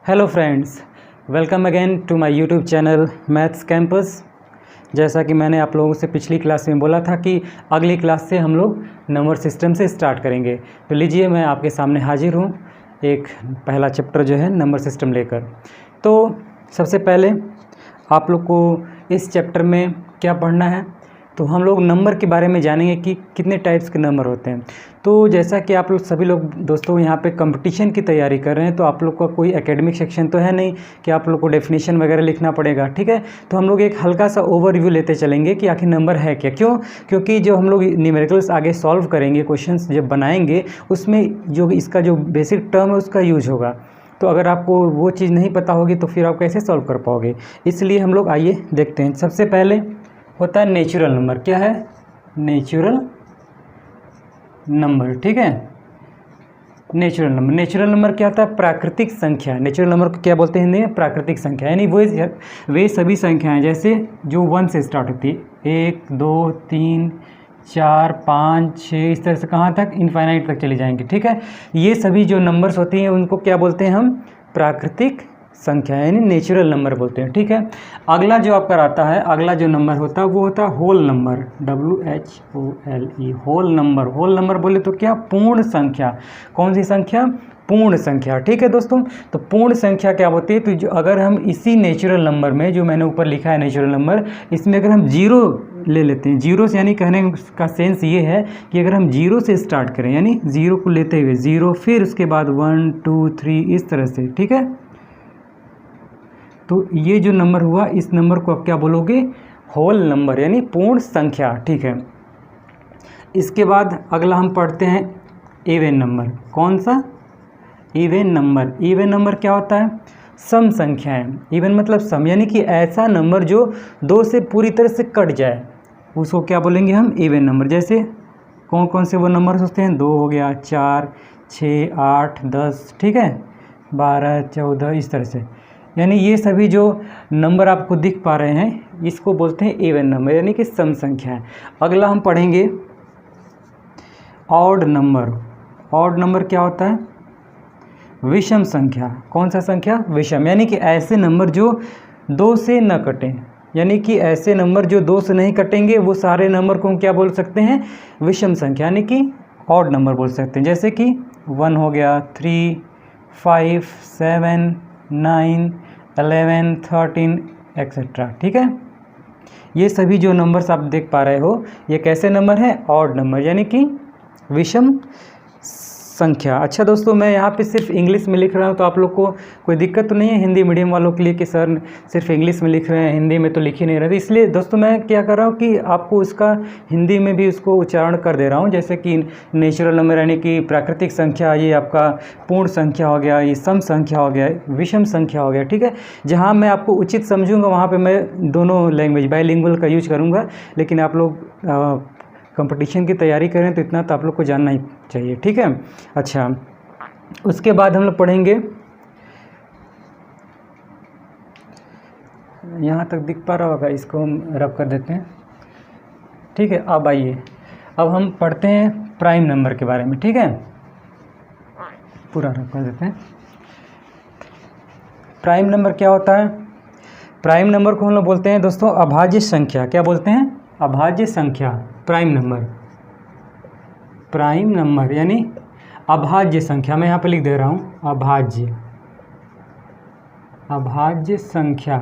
Hello friends, welcome again to my YouTube channel maths campus. जैसा कि मैंने आप लोगों से पिछली क्लास में बोला था कि अगली क्लास से हम लोग नंबर सिस्टम से स्टार्ट करेंगे। तो लीजिए, मैं आपके सामने हाजिर हूँ एक पहला चैप्टर जो है नंबर सिस्टम लेकर। तो सबसे पहले आप लोग को इस चैप्टर में क्या पढ़ना है, तो हम लोग नंबर के बारे में जानेंगे कि कितने टाइप्स के नंबर होते हैं। तो जैसा कि आप लोग सभी लोग दोस्तों यहाँ पे कंपटीशन की तैयारी कर रहे हैं, तो आप लोग का कोई एकेडमिक सेक्शन तो है नहीं कि आप लोग को डेफिनेशन वगैरह लिखना पड़ेगा, ठीक है। तो हम लोग एक हल्का सा ओवरव्यू लेते चलेंगे कि आखिर नंबर है क्या। क्योंकि जो हम लोग न्यूमेरिकल्स आगे सॉल्व करेंगे, क्वेश्चंस जब बनाएंगे, उसमें जो इसका जो बेसिक टर्म है उसका यूज होगा। तो अगर आपको वो चीज़ नहीं पता होगी तो फिर आप कैसे सॉल्व कर पाओगे। इसलिए हम लोग आइए देखते हैं। सबसे पहले होता है नेचुरल नंबर। क्या है? नेचुरल नंबर, ठीक है। नेचुरल नंबर क्या होता है? प्राकृतिक संख्या। नेचुरल नंबर को क्या बोलते हैं हिंदी में? प्राकृतिक संख्या। यानी वे सभी संख्याएं जैसे जो 1 से स्टार्ट होती है, 1 2 3 4 5 6, इस तरह से कहाँ तक? इनफाइनाइट तक चली जाएंगी, ठीक है। ये सभी जो नंबर्स होती हैं उनको क्या बोलते हैं हम? प्राकृतिक संख्या, यानी नेचुरल नंबर बोलते हैं, ठीक है। अगला जो आपका आता है, अगला जो नंबर होता है वो होता है whole number, WHOLE, whole number. Whole number बोले तो क्या? पूर्ण संख्या। कौन सी संख्या? पूर्ण संख्या, ठीक है दोस्तों। तो पूर्ण संख्या क्या होती है? तो जो अगर हम इसी नेचुरल नंबर में, जो मैंने ऊपर लिखा है नेचुरल नंबर, इसमें अगर हम जीरो ले लेते हैं, जीरो से यानी कहने का सेंस ये है कि अगर हम जीरो से स्टार्ट करें, यानी जीरो को लेते हुए जीरो, फिर उसके बाद 1 2 3 इस तरह से, ठीक है। तो ये जो नंबर हुआ, इस नंबर को आप क्या बोलोगे? होल नंबर, यानी पूर्ण संख्या, ठीक है। इसके बाद अगला हम पढ़ते हैं इवन नंबर। कौन सा? Even number. इवन नंबर क्या होता है? सम संख्याएं। इवन मतलब सम, यानी कि ऐसा नंबर जो 2 से पूरी तरह से कट जाए, उसको क्या बोलेंगे हम? Even number. जैसे कौन कौन से वो नंबर होते हैं? 2 हो गया, 4 6 8 10, ठीक है, 12 14, इस तरह से। यानी ये सभी जो नंबर आपको दिख पा रहे हैं, इसको बोलते हैं इवन नंबर, यानी कि सम संख्याएं। अगला हम पढ़ेंगे ऑड नंबर। ऑड नंबर क्या होता है? विषम संख्या। कौन सा संख्या? विषम, यानी कि ऐसे नंबर जो 2 से न कटें, यानी कि ऐसे नंबर जो 2 से नहीं कटेंगे, वो सारे नंबर को हम क्या बोल सकते हैं? विषम संख्या, यानी कि ऑड नंबर बोल सकते हैं। जैसे कि 1 हो गया, 3 5 7 9 11 13 एक्सेट्रा, ठीक है। ये सभी जो नंबर्स आप देख पा रहे हो, ये कैसे नंबर हैं? ऑड नंबर, यानी कि विषम संख्या। अच्छा दोस्तों, मैं यहाँ पे सिर्फ इंग्लिश में लिख रहा हूँ, तो आप लोग को कोई दिक्कत तो नहीं है हिंदी मीडियम वालों के लिए कि सर सिर्फ इंग्लिश में लिख रहे हैं, हिंदी में तो लिख ही नहीं रहे? तो इसलिए दोस्तों मैं क्या कर रहा हूँ कि आपको उसका हिंदी में भी उसको उच्चारण कर दे रहा हूँ। जैसे कि नेचुरल नंबर यानी कि प्राकृतिक संख्या, ये आपका पूर्ण संख्या हो गया, ये सम संख्या हो गया, विषम संख्या हो गया, ठीक है। जहाँ मैं आपको उचित समझूंगा वहाँ पर मैं दोनों लैंग्वेज बाइलिंगुअल का यूज करूँगा, लेकिन आप लोग कंपटीशन की तैयारी करें तो इतना तो आप लोग को जानना ही चाहिए, ठीक है। अच्छा, उसके बाद हम लोग पढ़ेंगे, यहाँ तक दिख पा रहा होगा, इसको हम रब कर देते हैं, ठीक है। अब आइए, अब हम पढ़ते हैं प्राइम नंबर के बारे में, ठीक है। पूरा रब कर देते हैं। प्राइम नंबर क्या होता है? प्राइम नंबर को हम लोग बोलते हैं दोस्तों अभाज्य संख्या। क्या बोलते हैं? अभाज्य संख्या, प्राइम नंबर। प्राइम नंबर यानी अभाज्य संख्या। मैं यहाँ पे लिख दे रहा हूँ अभाज्य संख्या,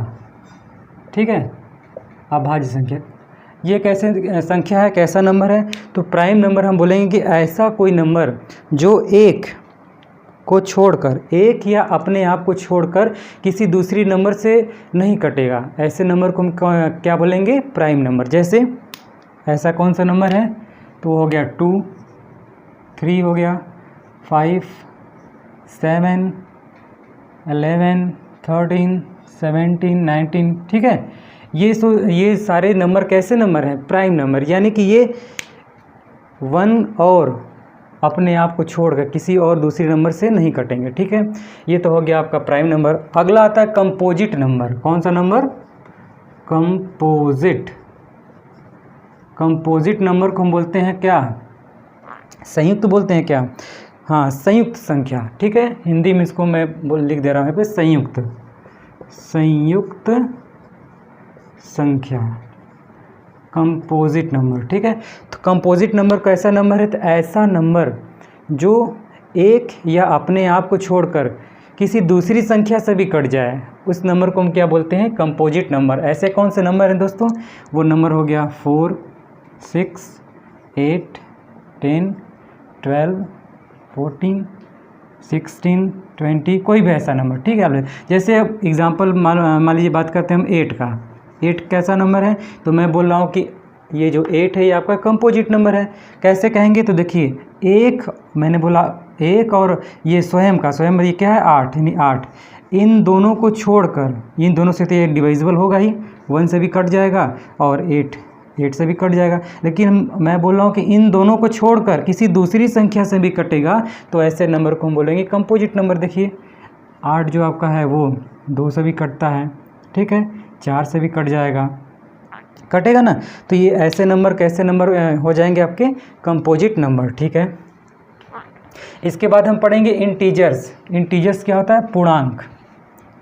ठीक है। अभाज्य संख्या ये कैसे संख्या है, कैसा नंबर है? तो प्राइम नंबर हम बोलेंगे कि ऐसा कोई नंबर जो एक को छोड़कर, एक या अपने आप को छोड़कर किसी दूसरी नंबर से नहीं कटेगा, ऐसे नंबर को हम क्या बोलेंगे? Prime number. जैसे ऐसा कौन सा नंबर है? तो हो गया 2 3 हो गया, 5 7 11 13 17 19, ठीक है। ये सारे नंबर कैसे नंबर हैं? प्राइम नंबर, यानी कि ये 1 और अपने आप को छोड़कर किसी और दूसरी नंबर से नहीं कटेंगे, ठीक है। ये तो हो गया आपका प्राइम नंबर। अगला आता है कंपोजिट नंबर। कौन सा नंबर? कंपोजिट। कंपोजिट नंबर को हम बोलते हैं क्या? संयुक्त बोलते हैं क्या? हाँ, संयुक्त संख्या, ठीक है, हिंदी में इसको मैं लिख दे रहा हूँ यहाँ पे, संयुक्त संख्या, कंपोजिट नंबर, ठीक है। तो कंपोजिट नंबर कैसा नंबर है? तो ऐसा नंबर जो एक या अपने आप को छोड़कर किसी दूसरी संख्या से भी कट जाए, उस नंबर को हम क्या बोलते हैं? Composite number. ऐसे कौन से नंबर हैं दोस्तों? वो नंबर हो गया 4, 6, 8, 10, 12, 14, 16, 20, कोई भी ऐसा नंबर, ठीक है। आप जैसे अब एग्जांपल मान लीजिए बात करते हैं हम 8 का। 8 कैसा नंबर है? तो मैं बोल रहा हूँ कि ये जो 8 है ये आपका कंपोजिट नंबर है। कैसे कहेंगे? तो देखिए, एक मैंने बोला एक, और ये स्वयं ये क्या है? 8, यानी 8। इन दोनों को छोड़कर, इन दोनों से तो ये डिवाइजिबल होगा ही, 1 से भी कट जाएगा और 8 से भी कट जाएगा। लेकिन मैं बोल रहा हूँ कि इन दोनों को छोड़कर किसी दूसरी संख्या से भी कटेगा, तो ऐसे नंबर को हम बोलेंगे कंपोजिट नंबर। देखिए 8 जो आपका है वो 2 से भी कटता है, ठीक है, 4 से भी कट जाएगा, कटेगा ना। तो ये ऐसे नंबर कैसे नंबर हो जाएंगे? आपके कंपोजिट नंबर, ठीक है। इसके बाद हम पढ़ेंगे इंटीजर्स। इंटीजर्स क्या होता है? पूर्णांक,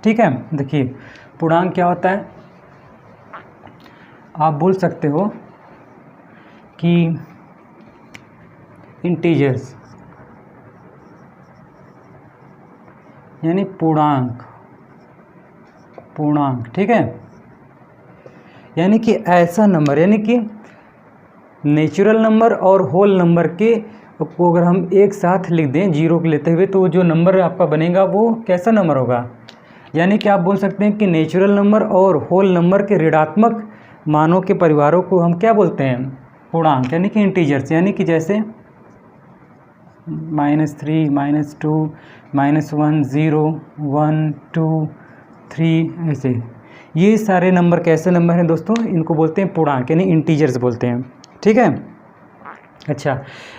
ठीक है। देखिए पूर्णांक क्या होता है? आप बोल सकते हो कि इंटीजर्स यानी पूर्णांक, ठीक है। यानी कि ऐसा नंबर, यानी कि नेचुरल नंबर और होल नंबर के को अगर हम एक साथ लिख दें जीरो को लेते हुए, तो जो नंबर आपका बनेगा वो कैसा नंबर होगा? यानी कि आप बोल सकते हैं कि नेचुरल नंबर और होल नंबर के ऋणात्मक मानों के परिवारों को हम क्या बोलते हैं? पूर्णांक, यानी कि इंटीजर्स। यानी कि जैसे -3, -2, -1, 0, 1, 2, 3, ऐसे ये सारे नंबर कैसे नंबर हैं दोस्तों? इनको बोलते हैं पूर्णांक, यानी इंटीजर्स बोलते हैं, ठीक है। अच्छा,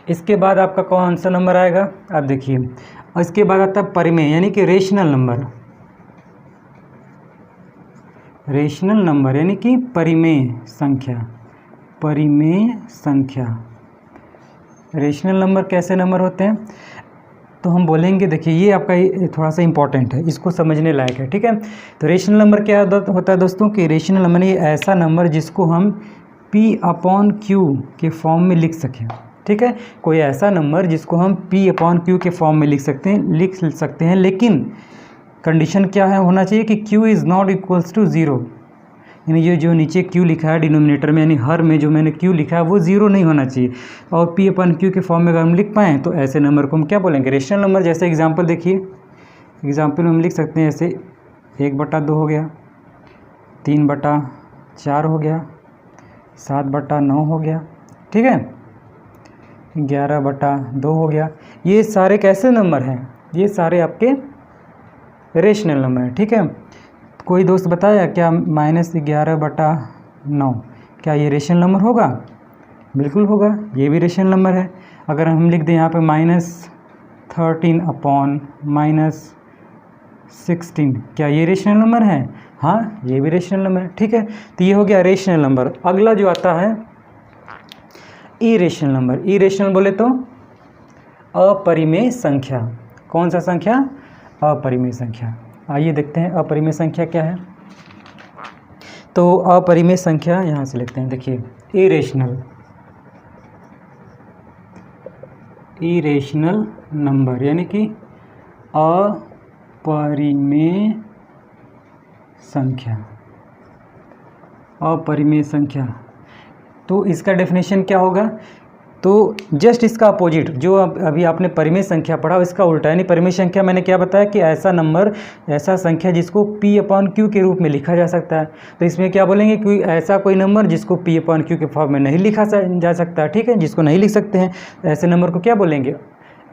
इसके बाद आपका कौन सा नंबर आएगा? आप देखिए, और इसके बाद आता है परिमेय, यानी कि रेशनल नंबर। रेशनल नंबर यानी कि परिमेय संख्या, रेशनल नंबर कैसे नंबर होते हैं? तो हम बोलेंगे, देखिए ये आपका थोड़ा सा इंपॉर्टेंट है, इसको समझने लायक है, ठीक है। तो रेशनल नंबर क्या होता है दोस्तों? कि रेशनल नंबर ये ऐसा नंबर जिसको हम P/Q के फॉर्म में लिख सकें, ठीक है। कोई ऐसा नंबर जिसको हम P/Q के फॉर्म में लिख सकते हैं, लेकिन कंडीशन क्या है होना चाहिए कि Q is not equals to 0, यानी ये जो नीचे Q लिखा है डिनोमिनेटर में, यानी हर में जो मैंने Q लिखा है वो 0 नहीं होना चाहिए। और P/Q के फॉर्म में अगर हम लिख पाएँ तो ऐसे नंबर को हम क्या बोलेंगे? Rational number. जैसे एग्जांपल देखिए, एग्जांपल में हम लिख सकते हैं ऐसे 1/2 हो गया, 3/4 हो गया, 7/9 हो गया, ठीक है, 11/2 हो गया। ये सारे कैसे नंबर हैं? ये सारे आपके रेशनल नंबर हैं, ठीक है। कोई दोस्त बताया क्या -11/9 क्या ये रेशनल नंबर होगा? बिल्कुल होगा, ये भी रेशनल नंबर है। अगर हम लिख दें यहाँ पे -13/-16, क्या ये रेशनल नंबर है? हाँ, ये भी रेशनल नंबर है, ठीक है। तो ये हो गया रेशनल नंबर। अगला जो आता है इरेशनल नंबर। इरेशनल बोले तो अपरिमेय संख्या। कौन सा संख्या? अपरिमेय संख्या। आइए देखते हैं अपरिमेय संख्या क्या है। तो अपरिमेय संख्या यहाँ से लिखते हैं, देखिए इरेशनल नंबर यानी कि अपरिमेय संख्या। तो इसका डेफिनेशन क्या होगा? तो जस्ट इसका अपोजिट, जो अभी आपने परिमेय संख्या पढ़ा इसका उल्टा, यानी परिमेय संख्या मैंने क्या बताया कि ऐसा नंबर, ऐसा संख्या जिसको P/Q के रूप में लिखा जा सकता है। तो इसमें क्या बोलेंगे कि ऐसा कोई नंबर जिसको P/Q के फॉर्म में नहीं लिखा जा सकता, ठीक है, जिसको नहीं लिख सकते हैं, ऐसे नंबर को क्या बोलेंगे?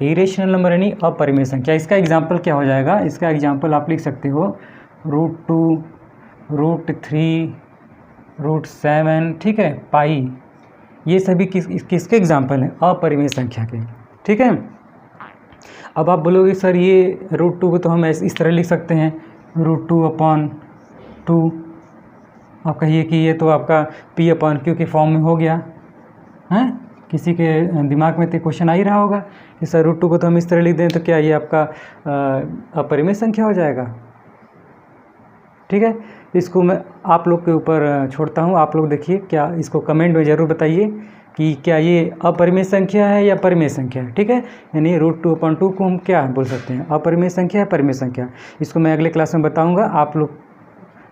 इरेशनल नंबर यानी अपरिमेय संख्या। इसका एग्जाम्पल क्या हो जाएगा? इसका एग्जाम्पल आप लिख सकते हो √2, √3, √7, ठीक है, पाई। ये सभी किसके एग्जाम्पल हैं? अपरिमेय संख्या के, ठीक है। अब आप बोलोगे सर ये √2 को तो हम इस तरह लिख सकते हैं √2/2। आप कहिए कि ये तो आपका P/Q के फॉर्म में हो गया, हैं? किसी के दिमाग में तो क्वेश्चन आ ही रहा होगा कि सर √2 को तो हम इस तरह लिख दें तो क्या ये आपका अपरिमेय संख्या हो जाएगा। ठीक है, इसको मैं आप लोग के ऊपर छोड़ता हूँ। आप लोग देखिए, क्या इसको कमेंट में ज़रूर बताइए कि क्या ये अपरिमेय संख्या है या परिमेय संख्या है। ठीक है, यानी √2/2 को हम क्या बोल सकते हैं, अपरिमेय संख्या या परिमेय संख्या। इसको मैं अगले क्लास में बताऊँगा। आप लोग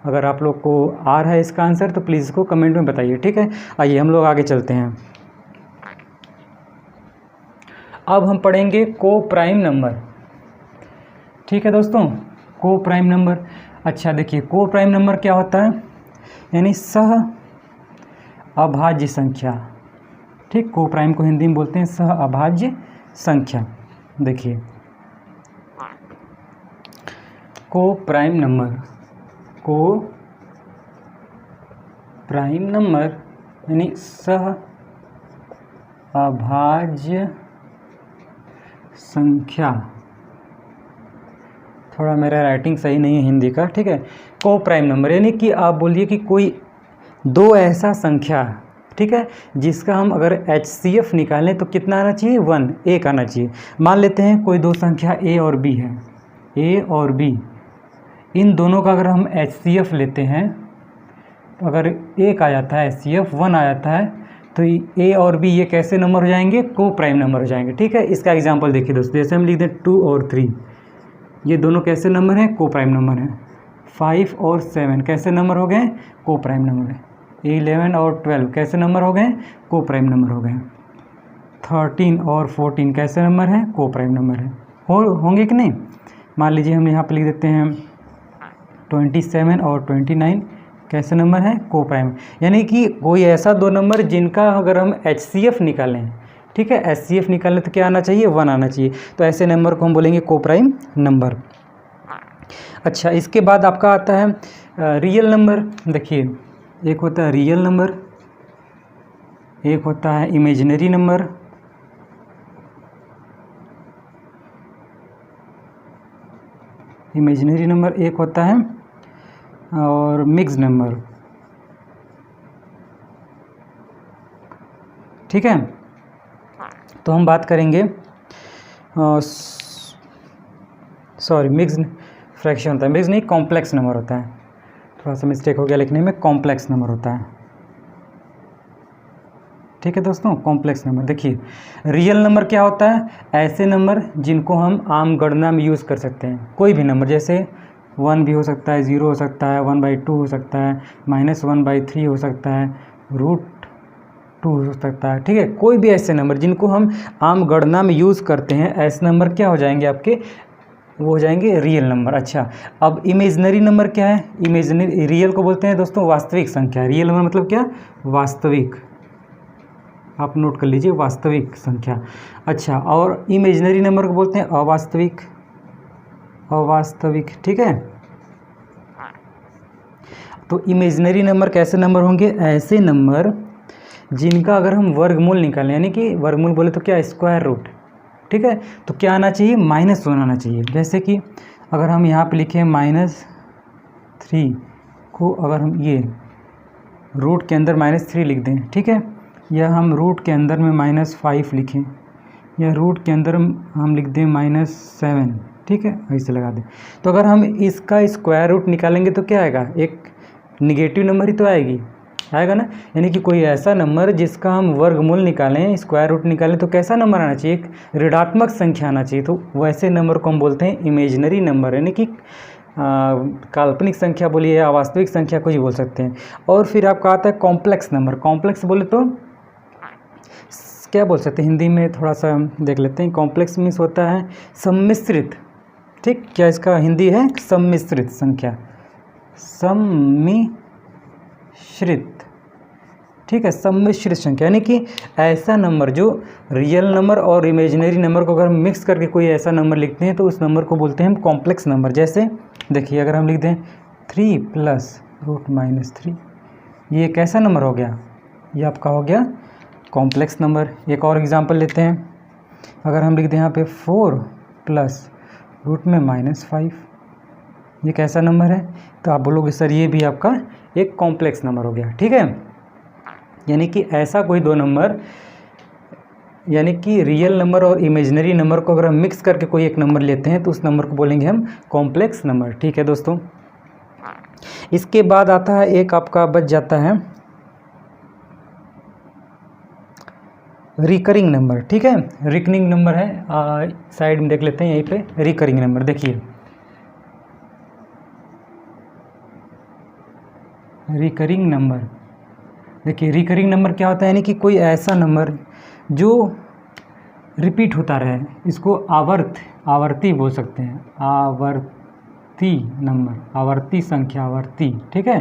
अगर आप लोग को आ रहा है इसका आंसर तो प्लीज़ इसको कमेंट में बताइए। ठीक है, आइए हम लोग आगे चलते हैं। अब हम पढ़ेंगे को प्राइम नंबर। ठीक है दोस्तों, को प्राइम नंबर। अच्छा देखिए, को प्राइम नंबर क्या होता है, यानी सह अभाज्य संख्या। ठीक, को प्राइम को हिंदी में बोलते हैं सह अभाज्य संख्या। देखिए, को प्राइम नंबर, को प्राइम नंबर यानी सह अभाज्य संख्या। थोड़ा मेरा राइटिंग सही नहीं है हिंदी का। ठीक है, को प्राइम नंबर यानी कि आप बोलिए कि कोई दो ऐसा संख्या, ठीक है, जिसका हम अगर HCF निकालें तो कितना आना चाहिए, 1, 1 आना चाहिए। मान लेते हैं कोई दो संख्या A और B है, A और B, इन दोनों का अगर हम HCF लेते हैं तो अगर 1 आ जाता है HCF, 1 आ जाता है, तो A और B ये कैसे नंबर हो जाएंगे, को प्राइम नंबर हो जाएंगे। ठीक है, इसका एग्जांपल देखिए दोस्तों, जैसे हम लिख दें 2 और 3, ये दोनों कैसे नंबर हैं, को प्राइम नंबर हैं। 5 और 7 कैसे नंबर हो गए, को प्राइम नंबर है। 11 और 12 कैसे नंबर हो गए, को प्राइम नंबर हो गए। 13 और 14 कैसे नंबर हैं, को प्राइम नंबर है। होंगे कि नहीं। मान लीजिए हम यहाँ पर लिख देते हैं 27 और 29 कैसे नंबर है, को प्राइम। यानी कि कोई ऐसा दो नंबर जिनका अगर हम HCF निकालें, ठीक है, HCF निकालें तो क्या आना चाहिए, 1 आना चाहिए। तो ऐसे नंबर को हम बोलेंगे को प्राइम नंबर। अच्छा, इसके बाद आपका आता है रियल नंबर। देखिए, एक होता है रियल नंबर, एक होता है इमेजिनरी नंबर। इमेजिनरी नंबर एक होता है और मिक्स नंबर। ठीक है, तो हम बात करेंगे सॉरी, मिक्स फ्रैक्शन होता है, मिक्स नहीं, कॉम्प्लेक्स नंबर होता है। थोड़ा सा मिस्टेक हो गया लिखने में, कॉम्प्लेक्स नंबर होता है। ठीक है दोस्तों, कॉम्प्लेक्स नंबर। देखिए, रियल नंबर क्या होता है, ऐसे नंबर जिनको हम आम गणना में यूज़ कर सकते हैं। कोई भी नंबर, जैसे 1 भी हो सकता है, 0 हो सकता है, 1/2 हो सकता है, -1/3 हो सकता है, √2 हो सकता है। ठीक है, कोई भी ऐसे नंबर जिनको हम आम गणना में यूज़ करते हैं, ऐसे नंबर क्या हो जाएंगे आपके, वो हो जाएंगे रियल नंबर। अच्छा, अब इमेजिनरी नंबर क्या है, इमेजिनरी, रियल को बोलते हैं दोस्तों वास्तविक संख्या। रियल नंबर मतलब क्या, वास्तविक, आप नोट कर लीजिए, वास्तविक संख्या। अच्छा, और इमेजिनरी नंबर को बोलते हैं अवास्तविक, अवास्तविक। ठीक है, तो इमेजिनरी नंबर कैसे नंबर होंगे, ऐसे नंबर जिनका अगर हम वर्गमूल निकालें, यानी कि वर्गमूल बोले तो क्या, स्क्वायर रूट। ठीक है, तो क्या आना चाहिए, -1 आना चाहिए। जैसे कि अगर हम यहाँ पे लिखें -3 को, अगर हम ये रूट के अंदर -3 लिख दें, ठीक है, या हम रूट के अंदर में -5 लिखें, या रूट के अंदर हम लिख दें -7, ठीक है, ऐसे लगा दें। तो अगर हम इसका स्क्वायर रूट निकालेंगे तो क्या आएगा, एक निगेटिव नंबर ही तो आएगा ना। यानी कि कोई ऐसा नंबर जिसका हम वर्गमूल निकालें, स्क्वायर रूट निकालें, तो कैसा नंबर आना चाहिए, एक ऋणात्मक संख्या आना चाहिए। तो वैसे नंबर को हम बोलते हैं इमेजिनरी नंबर, यानी कि काल्पनिक संख्या बोलिए या वास्तविक संख्या कुछ बोल सकते हैं। और फिर आपका आता है कॉम्प्लेक्स नंबर। कॉम्प्लेक्स बोले तो क्या बोल सकते हैं, हिंदी में थोड़ा सा देख लेते हैं। कॉम्प्लेक्स मीन्स होता है सम्मिश्रित। ठीक, क्या इसका हिंदी है, सम्मिश्रित संख्या, सम्मिश्रित। ठीक है, सम्मिश्रित संख्या यानी कि ऐसा नंबर जो रियल नंबर और इमेजिनरी नंबर को अगर हम मिक्स करके कोई ऐसा नंबर लिखते हैं तो उस नंबर को बोलते हैं हम कॉम्प्लेक्स नंबर। जैसे देखिए, अगर हम लिख दें 3 + √-3, ये कैसा नंबर हो गया, ये आपका हो गया कॉम्प्लेक्स नंबर। एक और एग्जांपल लेते हैं, अगर हम लिख दें यहाँ पे 4 + √-5, ये कैसा नंबर है, तो आप बोलोगे सर ये भी आपका एक कॉम्प्लेक्स नंबर हो गया। ठीक है, यानी कि ऐसा कोई दो नंबर यानी कि रियल नंबर और इमेजिनरी नंबर को अगर हम मिक्स करके कोई एक नंबर लेते हैं तो उस नंबर को बोलेंगे हम कॉम्प्लेक्स नंबर। ठीक है दोस्तों, इसके बाद आता है एक आपका बच जाता है रिकरिंग नंबर। ठीक है, रिकरिंग नंबर है, साइड में देख लेते हैं यहीं पे रिकरिंग नंबर। देखिए रिकरिंग नंबर, देखिए रिकरिंग नंबर क्या होता है, यानी कि कोई ऐसा नंबर जो रिपीट होता रहे, इसको आवर्ती बोल सकते हैं, आवर्ती नंबर, आवर्ती संख्या, आवर्ती। ठीक है,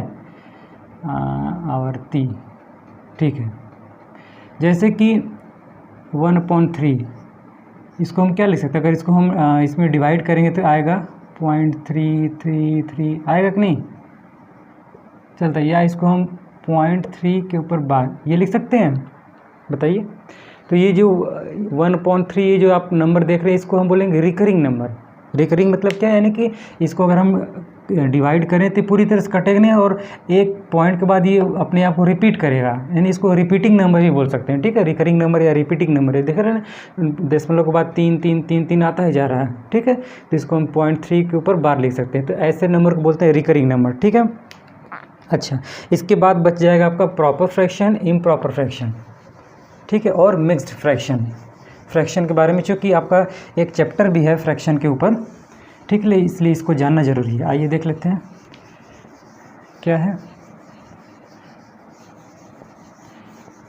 आवर्ती। ठीक है, जैसे कि 1/3, इसको हम क्या लिख सकते हैं, अगर इसको हम इसमें डिवाइड करेंगे तो आएगा 0.333 आएगा कि नहीं, चलता है, या इसको हम 0.3 के ऊपर बार ये लिख सकते हैं, बताइए। तो ये जो 1/3 ये जो आप नंबर देख रहे हैं इसको हम बोलेंगे रिकरिंग नंबर। रिकरिंग मतलब क्या है, यानी कि इसको अगर हम डिवाइड करें तो पूरी तरह से कटेगा नहीं और एक पॉइंट के बाद ये अपने आप को रिपीट करेगा, यानी इसको रिपीटिंग नंबर भी बोल सकते हैं। ठीक है, रिकरिंग नंबर या रिपीटिंग नंबर है, देख रहे हैं ना, दशमलव के बाद 3 3 3 3 आता ही जा रहा है। ठीक है, तो इसको हम 0.3 के ऊपर बार लिख सकते हैं, तो ऐसे नंबर को बोलते हैं रिकरिंग नंबर। ठीक है, अच्छा, इसके बाद बच जाएगा आपका प्रॉपर फ्रैक्शन, इम्प्रॉपर फ्रैक्शन। ठीक है, और मिक्स्ड फ्रैक्शन। फ्रैक्शन के बारे में चूँकि आपका एक चैप्टर भी है फ्रैक्शन के ऊपर, ठीक है, इसलिए इसको जानना ज़रूरी है। आइए देख लेते हैं क्या है,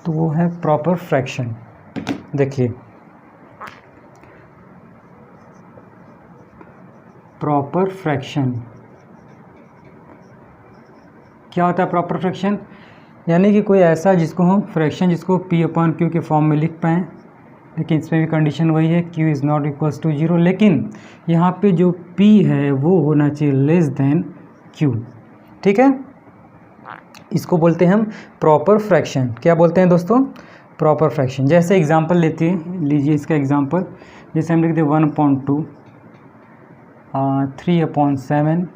तो वो है प्रॉपर फ्रैक्शन। देखिए प्रॉपर फ्रैक्शन क्या होता है, प्रॉपर फ्रैक्शन यानी कि कोई ऐसा जिसको हम फ्रैक्शन जिसको P/Q के फॉर्म में लिख पाएँ, लेकिन इसमें भी कंडीशन वही है Q is not equals to 0, लेकिन यहाँ पे जो P है वो होना चाहिए लेस देन Q। ठीक है, इसको बोलते हैं हम प्रॉपर फ्रैक्शन। क्या बोलते हैं दोस्तों, प्रॉपर फ्रैक्शन। जैसे एग्जांपल लीजिए इसका एग्जांपल, जैसे हम लिख दें 1/2, 3/7,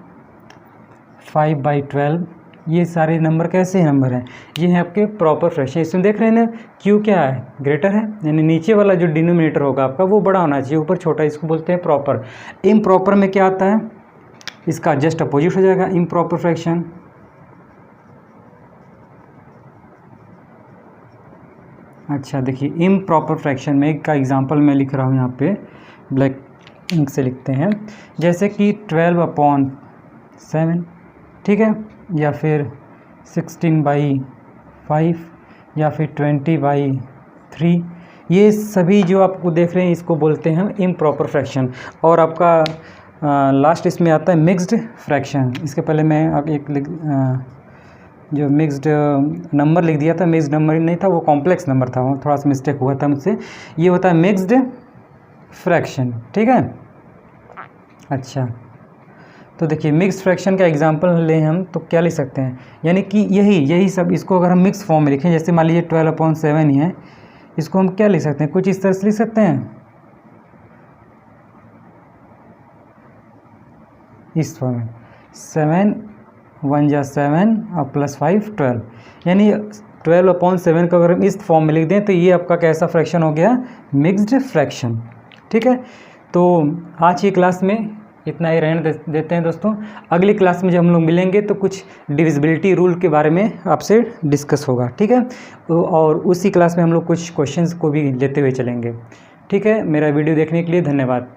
5/12, ये सारे नंबर कैसे नंबर हैं, ये हैं आपके प्रॉपर फ्रैक्शन। इसमें देख रहे हैं ना, क्यू क्या है, ग्रेटर है, यानी नीचे वाला जो डिनोमिनेटर होगा आपका वो बड़ा होना चाहिए, ऊपर छोटा, इसको बोलते हैं प्रॉपर। इम्प्रॉपर में क्या आता है, इसका जस्ट अपोजिट हो जाएगा इम्प्रॉपर फ्रैक्शन। अच्छा देखिए, इम्प्रॉपर फ्रैक्शन में का एग्जांपल मैं लिख रहा हूँ यहाँ पे, ब्लैक इंक से लिखते हैं, जैसे कि 12/7, ठीक है, या फिर 16/5, या फिर 20/3, ये सभी जो आपको देख रहे हैं इसको बोलते हैं इम्प्रॉपर फ्रैक्शन। और आपका लास्ट इसमें आता है मिक्स्ड फ्रैक्शन। इसके पहले मैं अब जो मिक्स्ड नंबर लिख दिया था, मिक्स्ड नंबर नहीं था, वो कॉम्प्लेक्स नंबर था, वो थोड़ा सा मिस्टेक हुआ था मुझसे। ये होता है मिक्स्ड फ्रैक्शन। ठीक है, अच्छा, तो देखिए मिक्स्ड फ्रैक्शन का एग्जांपल लें हम तो क्या लिख सकते हैं, यानी कि यही सब, इसको अगर हम मिक्स फॉर्म में लिखें, जैसे मान लीजिए 12/7 ही है, इसको हम क्या लिख सकते हैं, कुछ इस तरह से लिख सकते हैं, इस फॉर्म में 7 1 जा 7 और +5 12, यानी 12/7 को अगर हम इस फॉर्म में लिख दें तो ये आपका कैसा फ्रैक्शन हो गया, मिक्स्ड फ्रैक्शन। ठीक है, तो आज की क्लास में इतना ही रहने देते हैं दोस्तों। अगली क्लास में जब हम लोग मिलेंगे तो कुछ डिविजिबिलिटी रूल के बारे में आपसे डिस्कस होगा। ठीक है, और उसी क्लास में हम लोग कुछ क्वेश्चंस को भी लेते हुए चलेंगे। ठीक है, मेरा वीडियो देखने के लिए धन्यवाद।